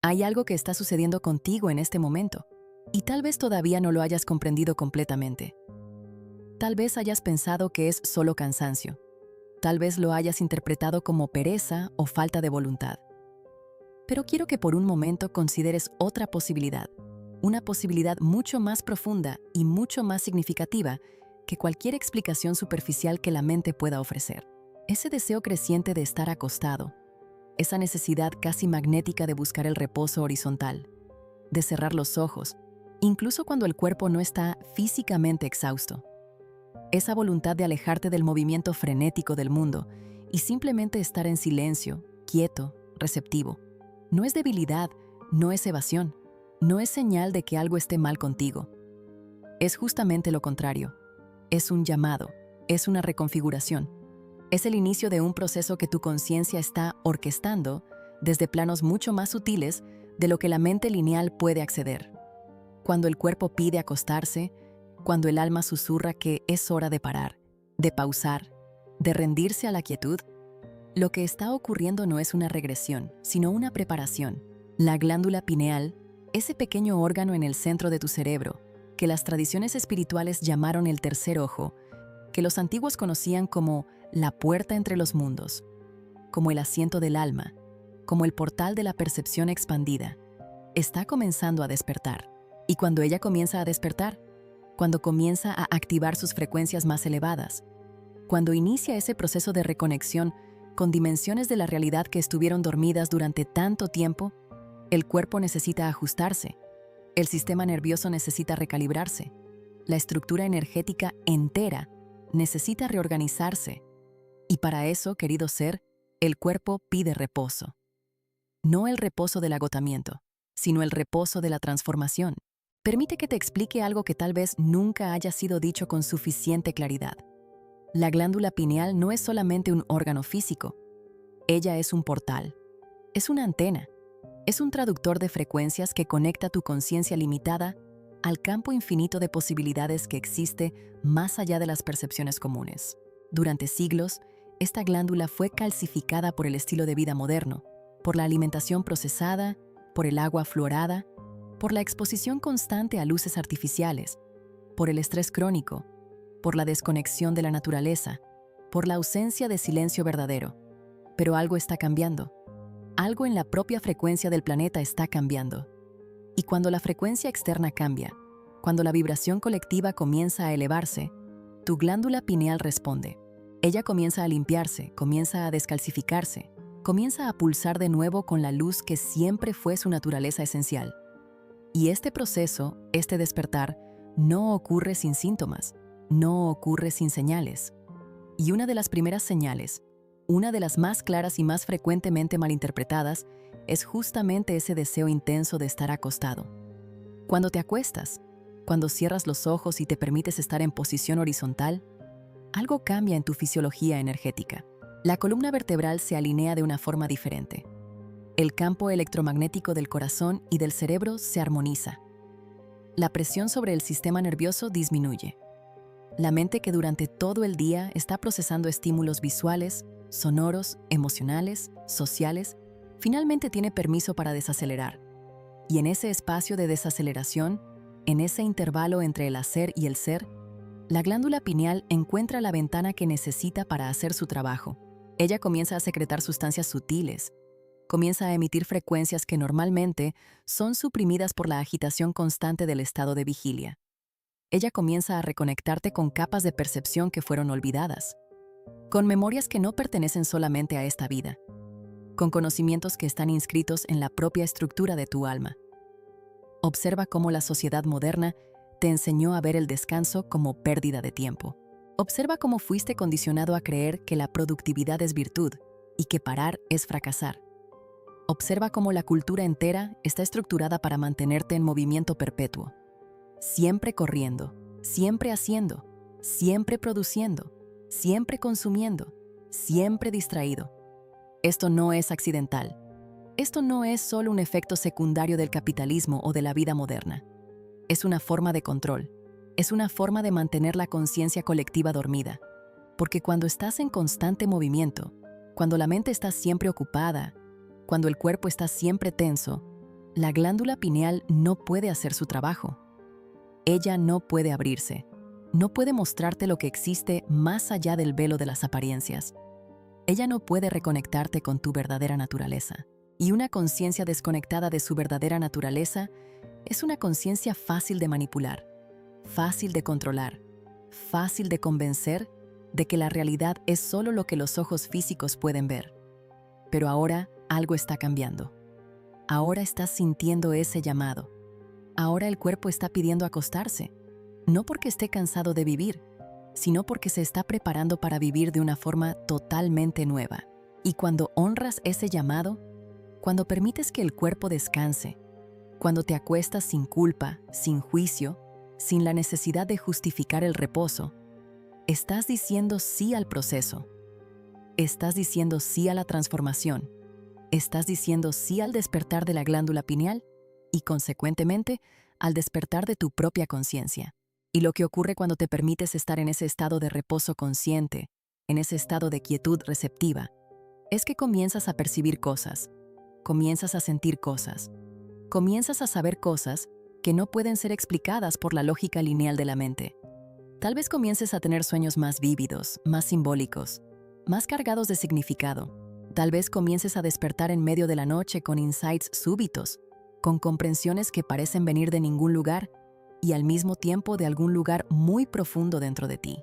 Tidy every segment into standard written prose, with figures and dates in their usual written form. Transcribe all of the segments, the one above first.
Hay algo que está sucediendo contigo en este momento, y tal vez todavía no lo hayas comprendido completamente. Tal vez hayas pensado que es solo cansancio. Tal vez lo hayas interpretado como pereza o falta de voluntad. Pero quiero que por un momento consideres otra posibilidad, una posibilidad mucho más profunda y mucho más significativa que cualquier explicación superficial que la mente pueda ofrecer. Ese deseo creciente de estar acostado, esa necesidad casi magnética de buscar el reposo horizontal, de cerrar los ojos, incluso cuando el cuerpo no está físicamente exhausto. Esa voluntad de alejarte del movimiento frenético del mundo y simplemente estar en silencio, quieto, receptivo. No es debilidad, no es evasión, no es señal de que algo esté mal contigo. Es justamente lo contrario. Es un llamado, es una reconfiguración. Es el inicio de un proceso que tu conciencia está orquestando desde planos mucho más sutiles de lo que la mente lineal puede acceder. Cuando el cuerpo pide acostarse, cuando el alma susurra que es hora de parar, de pausar, de rendirse a la quietud, lo que está ocurriendo no es una regresión, sino una preparación. La glándula pineal, ese pequeño órgano en el centro de tu cerebro, que las tradiciones espirituales llamaron el tercer ojo, que los antiguos conocían como la puerta entre los mundos, como el asiento del alma, como el portal de la percepción expandida, está comenzando a despertar. Y cuando ella comienza a despertar, cuando comienza a activar sus frecuencias más elevadas, cuando inicia ese proceso de reconexión con dimensiones de la realidad que estuvieron dormidas durante tanto tiempo, el cuerpo necesita ajustarse, el sistema nervioso necesita recalibrarse, la estructura energética entera necesita reorganizarse. Y para eso, querido ser, el cuerpo pide reposo. No el reposo del agotamiento, sino el reposo de la transformación. Permite que te explique algo que tal vez nunca haya sido dicho con suficiente claridad. La glándula pineal no es solamente un órgano físico. Ella es un portal. Es una antena. Es un traductor de frecuencias que conecta tu conciencia limitada al campo infinito de posibilidades que existe más allá de las percepciones comunes. Durante siglos, esta glándula fue calcificada por el estilo de vida moderno, por la alimentación procesada, por el agua fluorada, por la exposición constante a luces artificiales, por el estrés crónico, por la desconexión de la naturaleza, por la ausencia de silencio verdadero. Pero algo está cambiando. Algo en la propia frecuencia del planeta está cambiando. Y cuando la frecuencia externa cambia, cuando la vibración colectiva comienza a elevarse, tu glándula pineal responde. Ella comienza a limpiarse, comienza a descalcificarse, comienza a pulsar de nuevo con la luz que siempre fue su naturaleza esencial. Y este proceso, este despertar, no ocurre sin síntomas, no ocurre sin señales. Y una de las primeras señales, una de las más claras y más frecuentemente malinterpretadas, es justamente ese deseo intenso de estar acostado. Cuando te acuestas, cuando cierras los ojos y te permites estar en posición horizontal, algo cambia en tu fisiología energética. La columna vertebral se alinea de una forma diferente. El campo electromagnético del corazón y del cerebro se armoniza. La presión sobre el sistema nervioso disminuye. La mente, que durante todo el día está procesando estímulos visuales, sonoros, emocionales, sociales, finalmente tiene permiso para desacelerar. Y en ese espacio de desaceleración, en ese intervalo entre el hacer y el ser, la glándula pineal encuentra la ventana que necesita para hacer su trabajo. Ella comienza a secretar sustancias sutiles, comienza a emitir frecuencias que normalmente son suprimidas por la agitación constante del estado de vigilia. Ella comienza a reconectarte con capas de percepción que fueron olvidadas, con memorias que no pertenecen solamente a esta vida, con conocimientos que están inscritos en la propia estructura de tu alma. Observa cómo la sociedad moderna te enseñó a ver el descanso como pérdida de tiempo. Observa cómo fuiste condicionado a creer que la productividad es virtud y que parar es fracasar. Observa cómo la cultura entera está estructurada para mantenerte en movimiento perpetuo. Siempre corriendo, siempre haciendo, siempre produciendo, siempre consumiendo, siempre distraído. Esto no es accidental. Esto no es solo un efecto secundario del capitalismo o de la vida moderna. Es una forma de control. Es una forma de mantener la conciencia colectiva dormida. Porque cuando estás en constante movimiento, cuando la mente está siempre ocupada, cuando el cuerpo está siempre tenso, la glándula pineal no puede hacer su trabajo. Ella no puede abrirse, no puede mostrarte lo que existe más allá del velo de las apariencias. Ella no puede reconectarte con tu verdadera naturaleza. Y una conciencia desconectada de su verdadera naturaleza es una conciencia fácil de manipular, fácil de controlar, fácil de convencer de que la realidad es solo lo que los ojos físicos pueden ver. Pero ahora algo está cambiando. Ahora estás sintiendo ese llamado. Ahora el cuerpo está pidiendo acostarse, no porque esté cansado de vivir, sino porque se está preparando para vivir de una forma totalmente nueva. Y cuando honras ese llamado, cuando permites que el cuerpo descanse, cuando te acuestas sin culpa, sin juicio, sin la necesidad de justificar el reposo, estás diciendo sí al proceso. Estás diciendo sí a la transformación. Estás diciendo sí al despertar de la glándula pineal y, consecuentemente, al despertar de tu propia conciencia. Y lo que ocurre cuando te permites estar en ese estado de reposo consciente, en ese estado de quietud receptiva, es que comienzas a percibir cosas, comienzas a sentir cosas, comienzas a saber cosas que no pueden ser explicadas por la lógica lineal de la mente. Tal vez comiences a tener sueños más vívidos, más simbólicos, más cargados de significado. Tal vez comiences a despertar en medio de la noche con insights súbitos, con comprensiones que parecen venir de ningún lugar y al mismo tiempo de algún lugar muy profundo dentro de ti.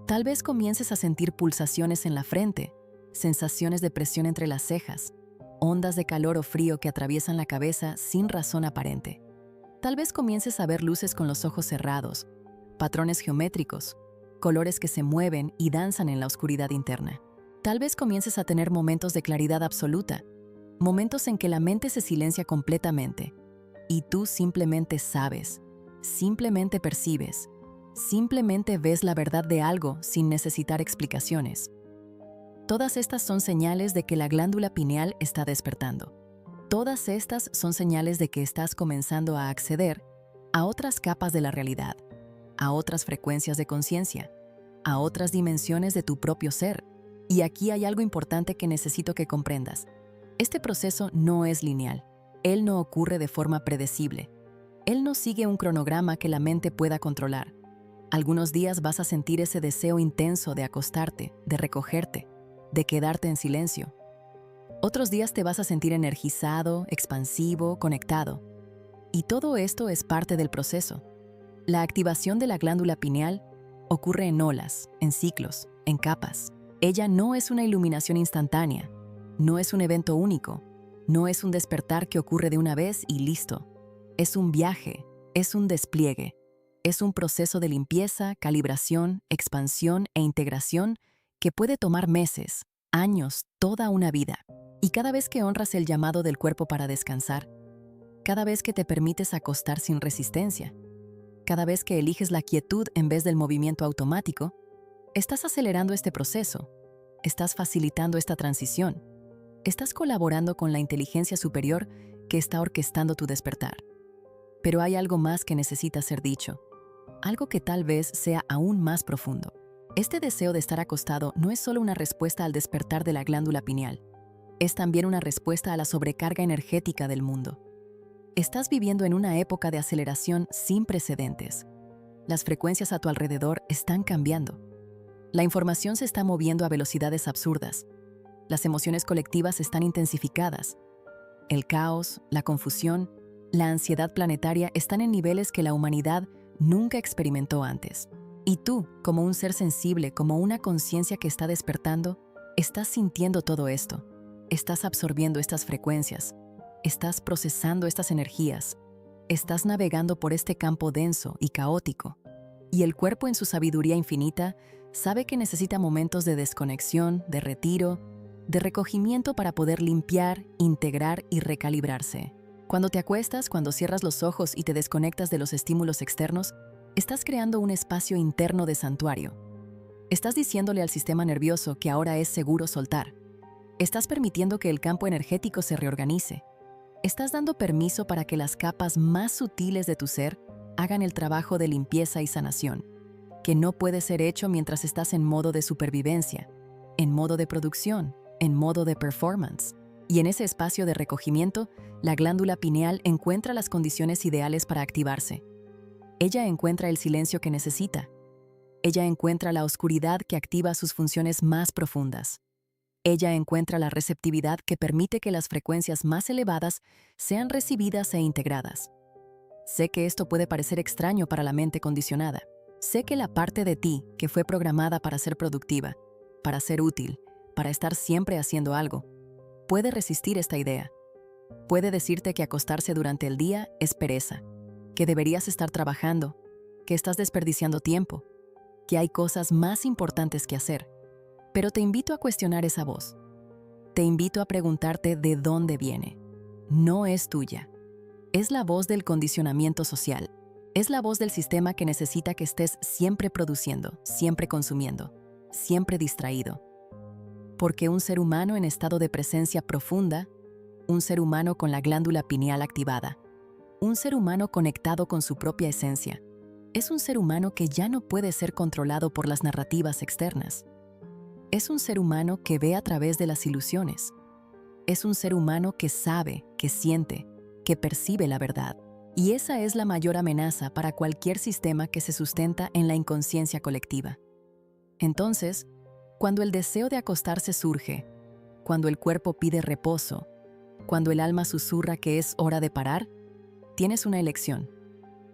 Tal vez comiences a sentir pulsaciones en la frente, sensaciones de presión entre las cejas, ondas de calor o frío que atraviesan la cabeza sin razón aparente. Tal vez comiences a ver luces con los ojos cerrados, patrones geométricos, colores que se mueven y danzan en la oscuridad interna. Tal vez comiences a tener momentos de claridad absoluta, momentos en que la mente se silencia completamente y tú simplemente sabes, simplemente percibes, simplemente ves la verdad de algo sin necesitar explicaciones. Todas estas son señales de que la glándula pineal está despertando. Todas estas son señales de que estás comenzando a acceder a otras capas de la realidad, a otras frecuencias de conciencia, a otras dimensiones de tu propio ser. Y aquí hay algo importante que necesito que comprendas. Este proceso no es lineal. Él no ocurre de forma predecible. Él no sigue un cronograma que la mente pueda controlar. Algunos días vas a sentir ese deseo intenso de acostarte, de recogerte, de quedarte en silencio. Otros días te vas a sentir energizado, expansivo, conectado. Y todo esto es parte del proceso. La activación de la glándula pineal ocurre en olas, en ciclos, en capas. Ella no es una iluminación instantánea, no es un evento único, no es un despertar que ocurre de una vez y listo. Es un viaje, es un despliegue, es un proceso de limpieza, calibración, expansión e integración que puede tomar meses, años, toda una vida. Y cada vez que honras el llamado del cuerpo para descansar, cada vez que te permites acostar sin resistencia, cada vez que eliges la quietud en vez del movimiento automático, estás acelerando este proceso, estás facilitando esta transición, estás colaborando con la inteligencia superior que está orquestando tu despertar. Pero hay algo más que necesita ser dicho, algo que tal vez sea aún más profundo. Este deseo de estar acostado no es solo una respuesta al despertar de la glándula pineal, es también una respuesta a la sobrecarga energética del mundo. Estás viviendo en una época de aceleración sin precedentes. Las frecuencias a tu alrededor están cambiando. La información se está moviendo a velocidades absurdas. Las emociones colectivas están intensificadas. El caos, la confusión, la ansiedad planetaria están en niveles que la humanidad nunca experimentó antes. Y tú, como un ser sensible, como una conciencia que está despertando, estás sintiendo todo esto. Estás absorbiendo estas frecuencias. Estás procesando estas energías. Estás navegando por este campo denso y caótico. Y el cuerpo, en su sabiduría infinita, sabe que necesita momentos de desconexión, de retiro, de recogimiento para poder limpiar, integrar y recalibrarse. Cuando te acuestas, cuando cierras los ojos y te desconectas de los estímulos externos, estás creando un espacio interno de santuario. Estás diciéndole al sistema nervioso que ahora es seguro soltar. Estás permitiendo que el campo energético se reorganice. Estás dando permiso para que las capas más sutiles de tu ser hagan el trabajo de limpieza y sanación, que no puede ser hecho mientras estás en modo de supervivencia, en modo de producción, en modo de performance. Y en ese espacio de recogimiento, la glándula pineal encuentra las condiciones ideales para activarse. Ella encuentra el silencio que necesita. Ella encuentra la oscuridad que activa sus funciones más profundas. Ella encuentra la receptividad que permite que las frecuencias más elevadas sean recibidas e integradas. Sé que esto puede parecer extraño para la mente condicionada. Sé que la parte de ti que fue programada para ser productiva, para ser útil, para estar siempre haciendo algo, puede resistir esta idea. Puede decirte que acostarse durante el día es pereza, que deberías estar trabajando, que estás desperdiciando tiempo, que hay cosas más importantes que hacer. Pero te invito a cuestionar esa voz. Te invito a preguntarte de dónde viene. No es tuya. Es la voz del condicionamiento social. Es la voz del sistema que necesita que estés siempre produciendo, siempre consumiendo, siempre distraído. Porque un ser humano en estado de presencia profunda, un ser humano con la glándula pineal activada, un ser humano conectado con su propia esencia, es un ser humano que ya no puede ser controlado por las narrativas externas. Es un ser humano que ve a través de las ilusiones. Es un ser humano que sabe, que siente, que percibe la verdad. Y esa es la mayor amenaza para cualquier sistema que se sustenta en la inconsciencia colectiva. Entonces, cuando el deseo de acostarse surge, cuando el cuerpo pide reposo, cuando el alma susurra que es hora de parar, tienes una elección.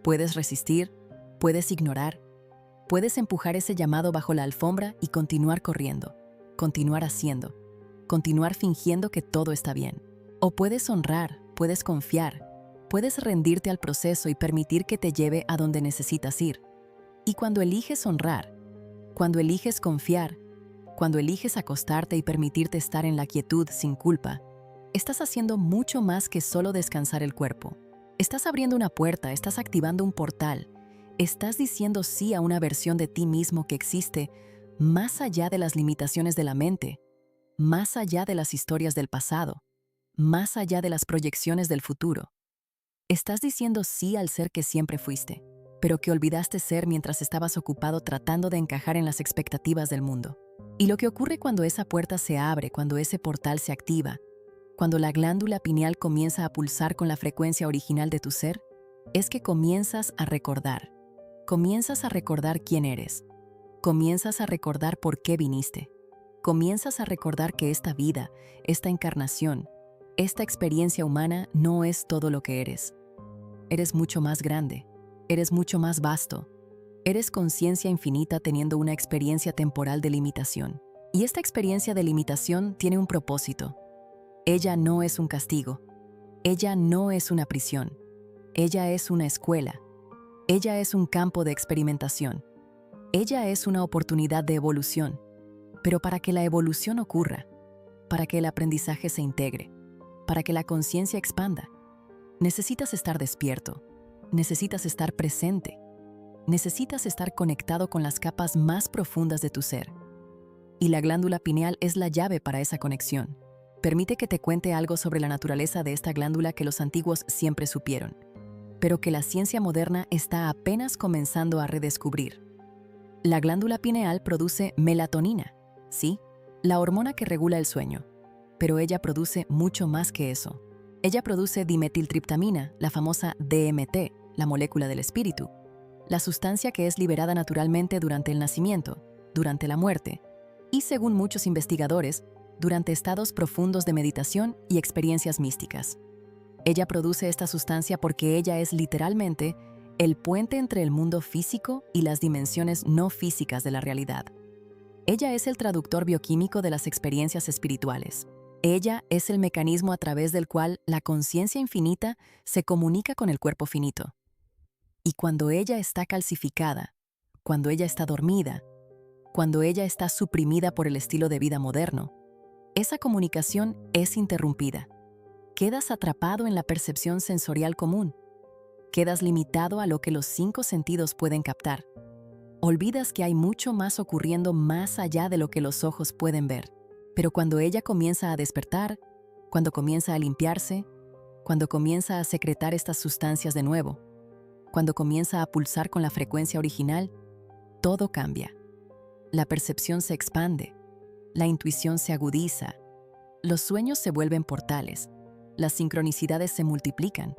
Puedes resistir, puedes ignorar, puedes empujar ese llamado bajo la alfombra y continuar corriendo, continuar haciendo, continuar fingiendo que todo está bien. O puedes honrar, puedes confiar, puedes rendirte al proceso y permitir que te lleve a donde necesitas ir. Y cuando eliges honrar, cuando eliges confiar, cuando eliges acostarte y permitirte estar en la quietud sin culpa, estás haciendo mucho más que solo descansar el cuerpo. Estás abriendo una puerta, estás activando un portal. Estás diciendo sí a una versión de ti mismo que existe más allá de las limitaciones de la mente, más allá de las historias del pasado, más allá de las proyecciones del futuro. Estás diciendo sí al ser que siempre fuiste, pero que olvidaste ser mientras estabas ocupado tratando de encajar en las expectativas del mundo. Y lo que ocurre cuando esa puerta se abre, cuando ese portal se activa, cuando la glándula pineal comienza a pulsar con la frecuencia original de tu ser, es que comienzas a recordar. Comienzas a recordar quién eres. Comienzas a recordar por qué viniste. Comienzas a recordar que esta vida, esta encarnación, esta experiencia humana no es todo lo que eres. Eres mucho más grande. Eres mucho más vasto. Eres conciencia infinita teniendo una experiencia temporal de limitación. Y esta experiencia de limitación tiene un propósito. Ella no es un castigo. Ella no es una prisión. Ella es una escuela. Ella es un campo de experimentación. Ella es una oportunidad de evolución. Pero para que la evolución ocurra, para que el aprendizaje se integre, para que la conciencia expanda, necesitas estar despierto, necesitas estar presente, necesitas estar conectado con las capas más profundas de tu ser. Y la glándula pineal es la llave para esa conexión. Permite que te cuente algo sobre la naturaleza de esta glándula que los antiguos siempre supieron, pero que la ciencia moderna está apenas comenzando a redescubrir. La glándula pineal produce melatonina, sí, la hormona que regula el sueño, pero ella produce mucho más que eso. Ella produce dimetiltriptamina, la famosa DMT, la molécula del espíritu, la sustancia que es liberada naturalmente durante el nacimiento, durante la muerte, y según muchos investigadores, durante estados profundos de meditación y experiencias místicas. Ella produce esta sustancia porque ella es literalmente el puente entre el mundo físico y las dimensiones no físicas de la realidad. Ella es el traductor bioquímico de las experiencias espirituales. Ella es el mecanismo a través del cual la conciencia infinita se comunica con el cuerpo finito. Y cuando ella está calcificada, cuando ella está dormida, cuando ella está suprimida por el estilo de vida moderno, esa comunicación es interrumpida. Quedas atrapado en la percepción sensorial común. Quedas limitado a lo que los 5 sentidos pueden captar. Olvidas que hay mucho más ocurriendo más allá de lo que los ojos pueden ver. Pero cuando ella comienza a despertar, cuando comienza a limpiarse, cuando comienza a secretar estas sustancias de nuevo, cuando comienza a pulsar con la frecuencia original, todo cambia. La percepción se expande, la intuición se agudiza, Los sueños se vuelven portales, las sincronicidades se multiplican.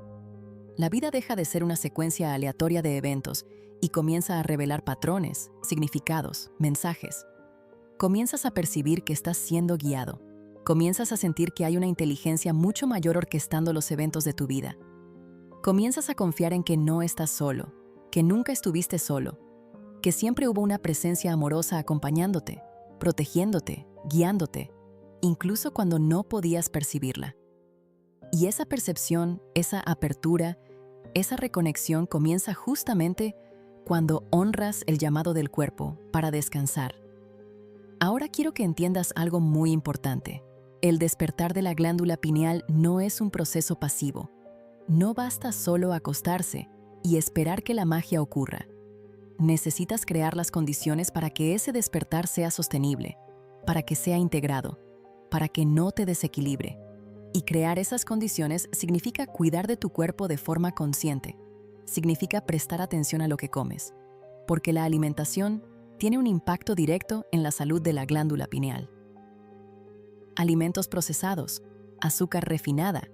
La vida deja de ser una secuencia aleatoria de eventos y comienza a revelar patrones, significados, mensajes. Comienzas a percibir que estás siendo guiado. Comienzas a sentir que hay una inteligencia mucho mayor orquestando los eventos de tu vida. Comienzas a confiar en que no estás solo, que nunca estuviste solo, que siempre hubo una presencia amorosa acompañándote, protegiéndote, guiándote, incluso cuando no podías percibirla. Y esa percepción, esa apertura, esa reconexión comienza justamente cuando honras el llamado del cuerpo para descansar. Ahora quiero que entiendas algo muy importante. El despertar de la glándula pineal no es un proceso pasivo. No basta solo acostarse y esperar que la magia ocurra. Necesitas crear las condiciones para que ese despertar sea sostenible, para que sea integrado, para que no te desequilibre. Y crear esas condiciones significa cuidar de tu cuerpo de forma consciente. Significa prestar atención a lo que comes, porque la alimentación tiene un impacto directo en la salud de la glándula pineal. Alimentos procesados, azúcar refinada,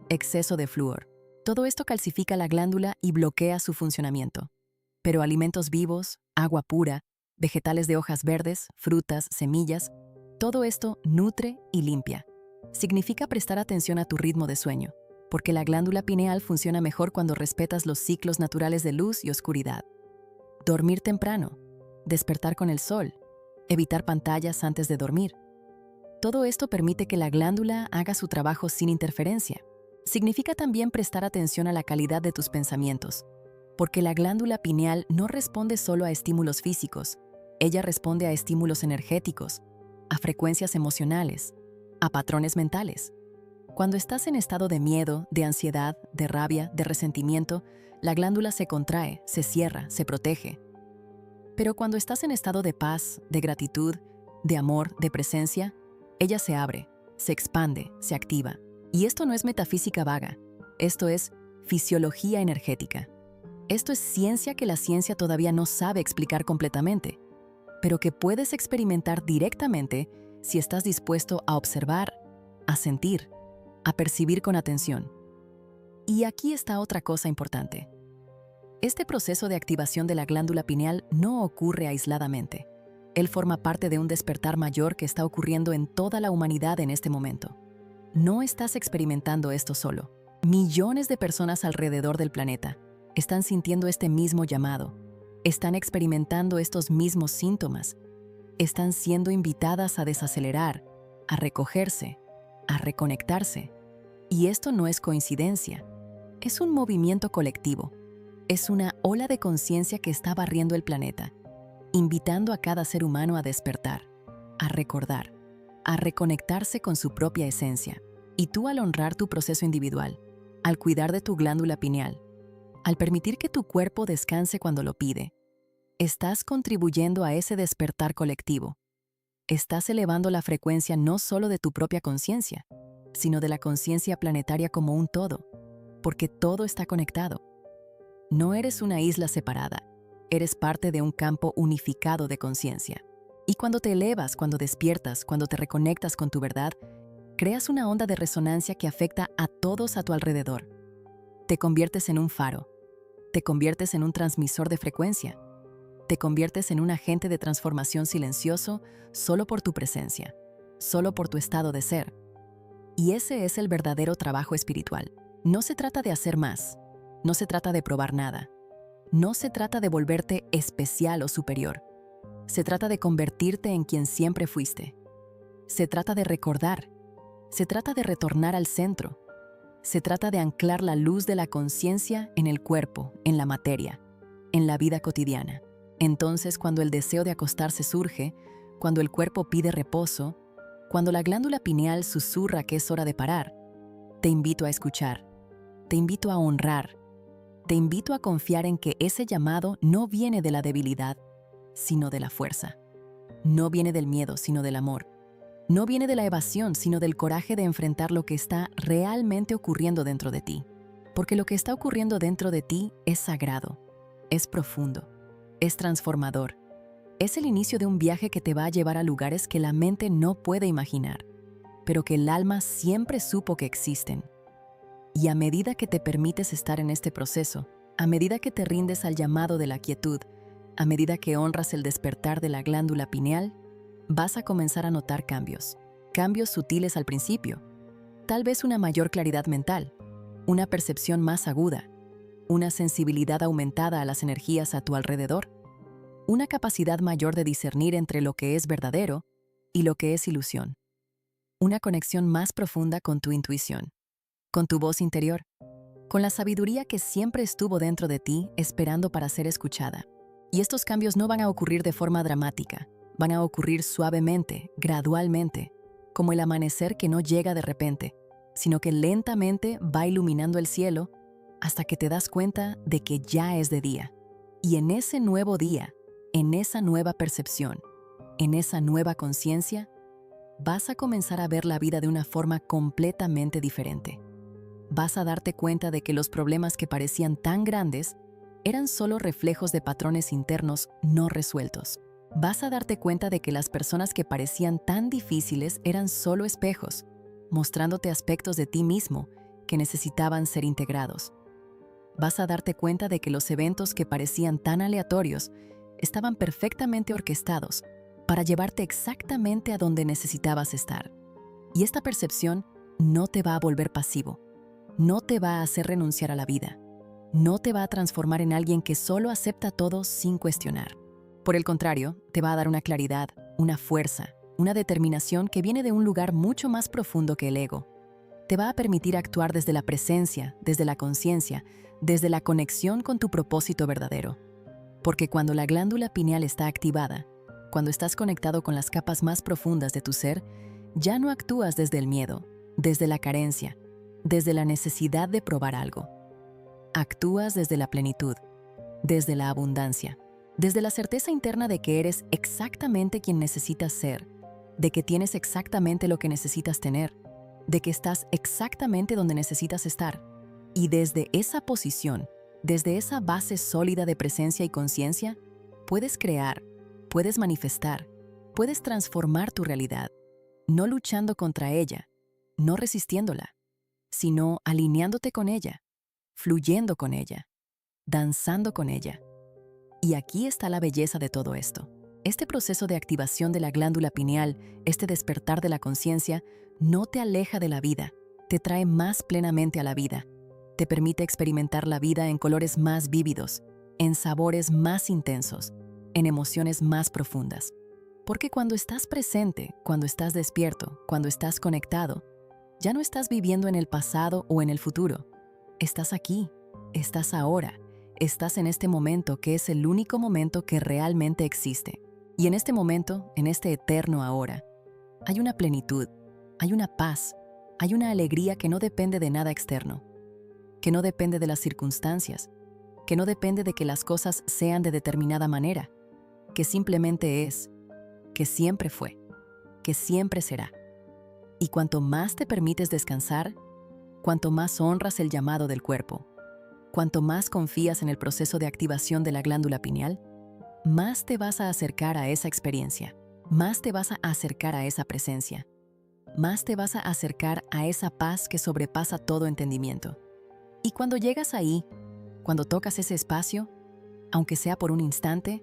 exceso de flúor. Todo esto calcifica la glándula y bloquea su funcionamiento. Pero alimentos vivos, agua pura, vegetales de hojas verdes, frutas, semillas, todo esto nutre y limpia. Significa prestar atención a tu ritmo de sueño, porque la glándula pineal funciona mejor cuando respetas los ciclos naturales de luz y oscuridad. Dormir temprano, despertar con el sol, evitar pantallas antes de dormir. Todo esto permite que la glándula haga su trabajo sin interferencia. Significa también prestar atención a la calidad de tus pensamientos, porque la glándula pineal no responde solo a estímulos físicos, ella responde a estímulos energéticos, a frecuencias emocionales, a patrones mentales. Cuando estás en estado de miedo, de ansiedad, de rabia, de resentimiento, la glándula se contrae, se cierra, se protege. Pero cuando estás en estado de paz, de gratitud, de amor, de presencia, ella se abre, se expande, se activa. Y esto no es metafísica vaga, esto es fisiología energética. Esto es ciencia que la ciencia todavía no sabe explicar completamente, pero que puedes experimentar directamente si estás dispuesto a observar, a sentir, a percibir con atención. Y aquí está otra cosa importante. Este proceso de activación de la glándula pineal no ocurre aisladamente. Él forma parte de un despertar mayor que está ocurriendo en toda la humanidad en este momento. No estás experimentando esto solo. Millones de personas alrededor del planeta están sintiendo este mismo llamado, están experimentando estos mismos síntomas, están siendo invitadas a desacelerar, a recogerse, a reconectarse. Y esto no es coincidencia, es un movimiento colectivo, es una ola de conciencia que está barriendo el planeta, invitando a cada ser humano a despertar, a recordar, a reconectarse con su propia esencia. Y tú, al honrar tu proceso individual, al cuidar de tu glándula pineal, al permitir que tu cuerpo descanse cuando lo pide, estás contribuyendo a ese despertar colectivo. Estás elevando la frecuencia no solo de tu propia conciencia, sino de la conciencia planetaria como un todo, porque todo está conectado. No eres una isla separada, eres parte de un campo unificado de conciencia. Y cuando te elevas, cuando despiertas, cuando te reconectas con tu verdad, creas una onda de resonancia que afecta a todos a tu alrededor. Te conviertes en un faro, te conviertes en un transmisor de frecuencia, te conviertes en un agente de transformación silencioso solo por tu presencia, solo por tu estado de ser. Y ese es el verdadero trabajo espiritual. No se trata de hacer más, no se trata de probar nada, no se trata de volverte especial o superior. Se trata de convertirte en quien siempre fuiste. Se trata de recordar, se trata de retornar al centro. Se trata de anclar la luz de la conciencia en el cuerpo, en la materia, en la vida cotidiana. Entonces, cuando el deseo de acostarse surge, cuando el cuerpo pide reposo, cuando la glándula pineal susurra que es hora de parar, te invito a escuchar, te invito a honrar, te invito a confiar en que ese llamado no viene de la debilidad, sino de la fuerza. No viene del miedo, sino del amor. No viene de la evasión, sino del coraje de enfrentar lo que está realmente ocurriendo dentro de ti. Porque lo que está ocurriendo dentro de ti es sagrado, es profundo, es transformador. Es el inicio de un viaje que te va a llevar a lugares que la mente no puede imaginar. pero que el alma siempre supo que existen. Y a medida que te permites estar en este proceso, a medida que te rindes al llamado de la quietud, a medida que honras el despertar de la glándula pineal, vas a comenzar a notar cambios. Cambios sutiles al principio. Tal vez una mayor claridad mental, una percepción más aguda, una sensibilidad aumentada a las energías a tu alrededor, una capacidad mayor de discernir entre lo que es verdadero y lo que es ilusión, una conexión más profunda con tu intuición, con tu voz interior, con la sabiduría que siempre estuvo dentro de ti esperando para ser escuchada. Y estos cambios no van a ocurrir de forma dramática, van a ocurrir suavemente, gradualmente, como el amanecer que no llega de repente, sino que lentamente va iluminando el cielo hasta que te das cuenta de que ya es de día. Y en ese nuevo día, en esa nueva percepción, en esa nueva conciencia, vas a comenzar a ver la vida de una forma completamente diferente. Vas a darte cuenta de que los problemas que parecían tan grandes eran solo reflejos de patrones internos no resueltos. Vas a darte cuenta de que las personas que parecían tan difíciles eran solo espejos, mostrándote aspectos de ti mismo que necesitaban ser integrados. Vas a darte cuenta de que los eventos que parecían tan aleatorios estaban perfectamente orquestados para llevarte exactamente a donde necesitabas estar. Y esta percepción no te va a volver pasivo, no te va a hacer renunciar a la vida, no te va a transformar en alguien que solo acepta todo sin cuestionar. Por el contrario, te va a dar una claridad, una fuerza, una determinación que viene de un lugar mucho más profundo que el ego. Te va a permitir actuar desde la presencia, desde la conciencia, desde la conexión con tu propósito verdadero. Porque cuando la glándula pineal está activada, cuando estás conectado con las capas más profundas de tu ser, ya no actúas desde el miedo, desde la carencia, desde la necesidad de probar algo. Actúas desde la plenitud, desde la abundancia, desde la certeza interna de que eres exactamente quien necesitas ser, de que tienes exactamente lo que necesitas tener, de que estás exactamente donde necesitas estar. Y desde esa posición, desde esa base sólida de presencia y conciencia, puedes crear, puedes manifestar, puedes transformar tu realidad, no luchando contra ella, no resistiéndola, sino alineándote con ella, fluyendo con ella, danzando con ella. Y aquí está la belleza de todo esto. Este proceso de activación de la glándula pineal, este despertar de la conciencia, no te aleja de la vida, te trae más plenamente a la vida, te permite experimentar la vida en colores más vívidos, en sabores más intensos, en emociones más profundas. Porque cuando estás presente, cuando estás despierto, cuando estás conectado, ya no estás viviendo en el pasado o en el futuro. Estás aquí, estás ahora, estás en este momento que es el único momento que realmente existe. Y en este momento, en este eterno ahora, hay una plenitud, hay una paz, hay una alegría que no depende de nada externo, que no depende de las circunstancias, que no depende de que las cosas sean de determinada manera, que simplemente es, que siempre fue, que siempre será. Y cuanto más te permites descansar, cuanto más honras el llamado del cuerpo, cuanto más confías en el proceso de activación de la glándula pineal, más te vas a acercar a esa experiencia, más te vas a acercar a esa presencia, más te vas a acercar a esa paz que sobrepasa todo entendimiento. Y cuando llegas ahí, cuando tocas ese espacio, aunque sea por un instante,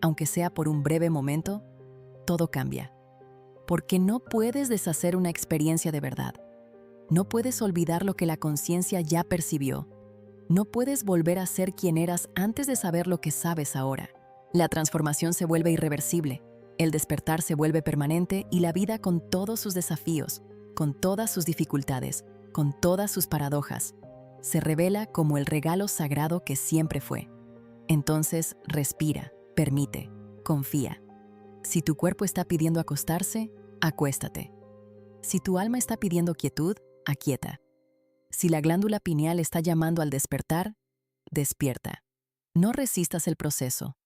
aunque sea por un breve momento, todo cambia. Porque no puedes deshacer una experiencia de verdad. No puedes olvidar lo que la conciencia ya percibió. No puedes volver a ser quien eras antes de saber lo que sabes ahora. La transformación se vuelve irreversible, el despertar se vuelve permanente y la vida con todos sus desafíos, con todas sus dificultades, con todas sus paradojas, se revela como el regalo sagrado que siempre fue. Entonces, respira, permite, confía. Si tu cuerpo está pidiendo acostarse, acuéstate. Si tu alma está pidiendo quietud, aquieta. Si la glándula pineal está llamando al despertar, despierta. No resistas el proceso.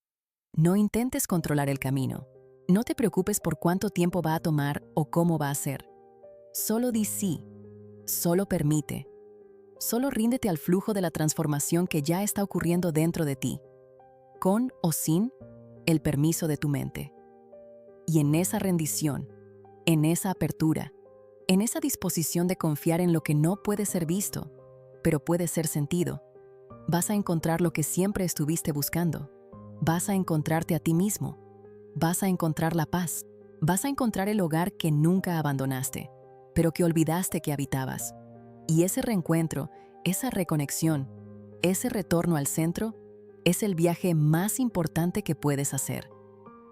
No intentes controlar el camino. No te preocupes por cuánto tiempo va a tomar o cómo va a ser. Solo di sí. Solo permite. Solo ríndete al flujo de la transformación que ya está ocurriendo dentro de ti, con o sin el permiso de tu mente. Y en esa rendición, en esa apertura, En esa disposición de confiar en lo que no puede ser visto, pero puede ser sentido, vas a encontrar lo que siempre estuviste buscando. Vas a encontrarte a ti mismo. Vas a encontrar la paz. Vas a encontrar el hogar que nunca abandonaste, pero que olvidaste que habitabas. Y ese reencuentro, esa reconexión, ese retorno al centro, es el viaje más importante que puedes hacer.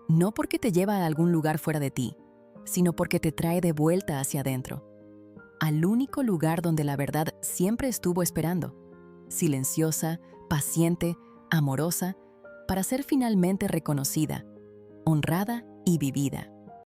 No porque te lleva a algún lugar fuera de ti, sino porque te trae de vuelta hacia adentro, al único lugar donde la verdad siempre estuvo esperando, silenciosa, paciente, amorosa, para ser finalmente reconocida, honrada y vivida.